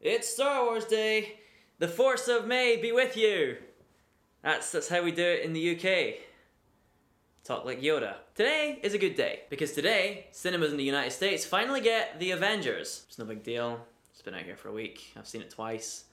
It's Star Wars Day! The Force of May be with you! That's how we do it in the UK. Talk like Yoda. Today is a good day, because today, cinemas in the United States finally get The Avengers. It's no big deal. It's been out here for a week. I've seen it twice.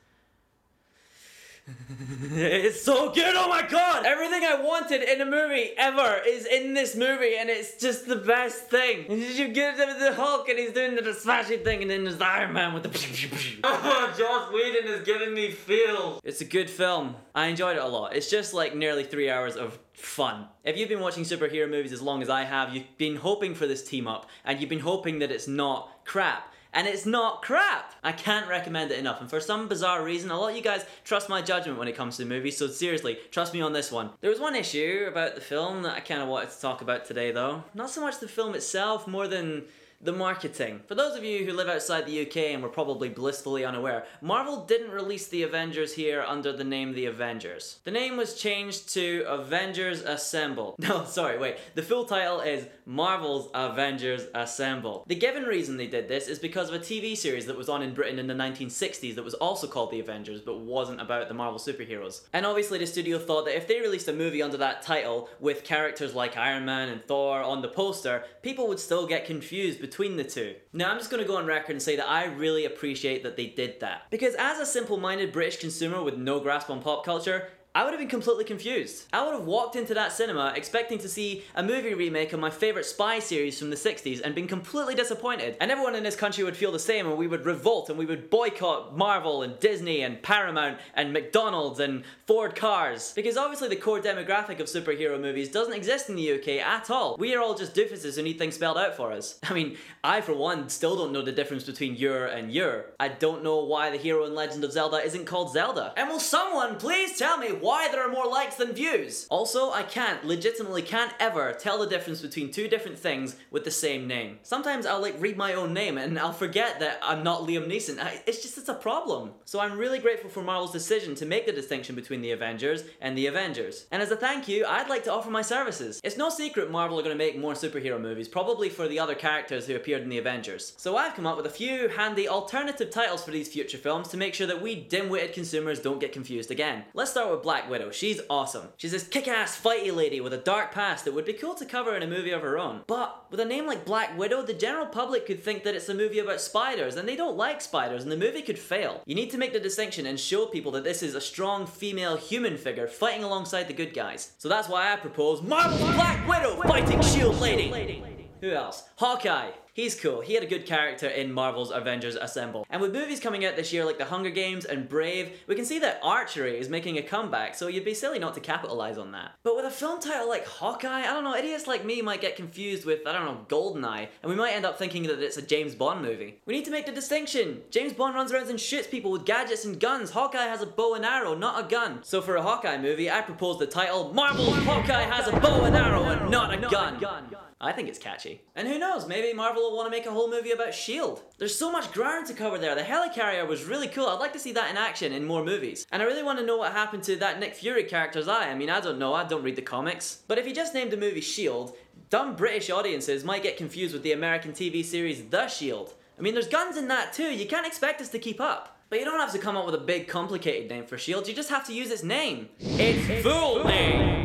It's so good, oh my god! Everything I wanted in a movie ever is in this movie, and it's just the best thing. And you get the Hulk and he's doing the smashing thing, and then there's the Iron Man with the Joss Whedon is giving me feels. It's a good film. I enjoyed it a lot. It's just like nearly 3 hours of fun. If you've been watching superhero movies as long as I have, you've been hoping for this team up, and you've been hoping that it's not crap. And it's not crap! I can't recommend it enough, and for some bizarre reason, a lot of you guys trust my judgment when it comes to movies, so seriously, trust me on this one. There was one issue about the film that I kind of wanted to talk about today though. Not so much the film itself, more than the marketing. For those of you who live outside the UK and were probably blissfully unaware, Marvel didn't release the Avengers here under the name The Avengers. The name was changed to Avengers Assemble. No, sorry, wait. The full title is Marvel's Avengers Assemble. The given reason they did this is because of a TV series that was on in Britain in the 1960s that was also called The Avengers but wasn't about the Marvel superheroes. And obviously the studio thought that if they released a movie under that title with characters like Iron Man and Thor on the poster, people would still get confused between the two. Now I'm just going to go on record and say that I really appreciate that they did that. Because as a simple-minded British consumer with no grasp on pop culture, I would have been completely confused. I would have walked into that cinema expecting to see a movie remake of my favourite spy series from the 60s and been completely disappointed. And everyone in this country would feel the same, and we would revolt and we would boycott Marvel and Disney and Paramount and McDonald's and Ford cars. Because obviously the core demographic of superhero movies doesn't exist in the UK at all. We are all just doofuses who need things spelled out for us. I mean, I for one still don't know the difference between your and your. I don't know why the hero in Legend of Zelda isn't called Zelda. And will someone please tell me why there are more likes than views? Also, I legitimately can't ever tell the difference between two different things with the same name. Sometimes I'll like read my own name and I'll forget that I'm not Liam Neeson. It's a problem. So I'm really grateful for Marvel's decision to make the distinction between the Avengers and the Avengers. And as a thank you, I'd like to offer my services. It's no secret Marvel are going to make more superhero movies, probably for the other characters who appeared in the Avengers. So I've come up with a few handy alternative titles for these future films to make sure that we dim-witted consumers don't get confused again. Let's start with Black Widow. She's awesome. She's this kick-ass fighty lady with a dark past that would be cool to cover in a movie of her own. But with a name like Black Widow, the general public could think that it's a movie about spiders, and they don't like spiders, and the movie could fail. You need to make the distinction and show people that this is a strong female human figure fighting alongside the good guys. So that's why I propose Marvel's Black Widow fighting Shield Lady. Who else? Hawkeye. He's cool. He had a good character in Marvel's Avengers Assemble. And with movies coming out this year like The Hunger Games and Brave, we can see that archery is making a comeback, so you'd be silly not to capitalize on that. But with a film title like Hawkeye, I don't know, idiots like me might get confused with, I don't know, Goldeneye, and we might end up thinking that it's a James Bond movie. We need to make the distinction. James Bond runs around and shoots people with gadgets and guns. Hawkeye has a bow and arrow, not a gun. So for a Hawkeye movie, I propose the title, Marvel's Hawkeye has a bow and arrow and not a gun. I think it's catchy. And who knows, maybe Marvel will want to make a whole movie about S.H.I.E.L.D. There's so much ground to cover there. The helicarrier was really cool. I'd like to see that in action in more movies. And I really want to know what happened to that Nick Fury character's eye. I mean, I don't know, I don't read the comics. But if you just named the movie S.H.I.E.L.D., dumb British audiences might get confused with the American TV series The S.H.I.E.L.D. I mean, there's guns in that too. You can't expect us to keep up. But you don't have to come up with a big complicated name for S.H.I.E.L.D., you just have to use its name. Its full name!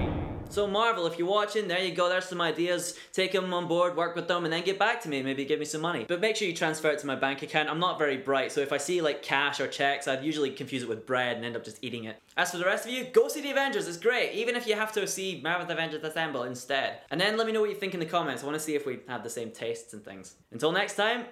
So Marvel, if you're watching, there you go, there's some ideas. Take them on board, work with them, and then get back to me, maybe give me some money. But make sure you transfer it to my bank account. I'm not very bright, so if I see like cash or checks, I'd usually confuse it with bread and end up just eating it. As for the rest of you, go see The Avengers, it's great, even if you have to see Marvel's Avengers Assemble instead. And then let me know what you think in the comments. I want to see if we have the same tastes and things. Until next time,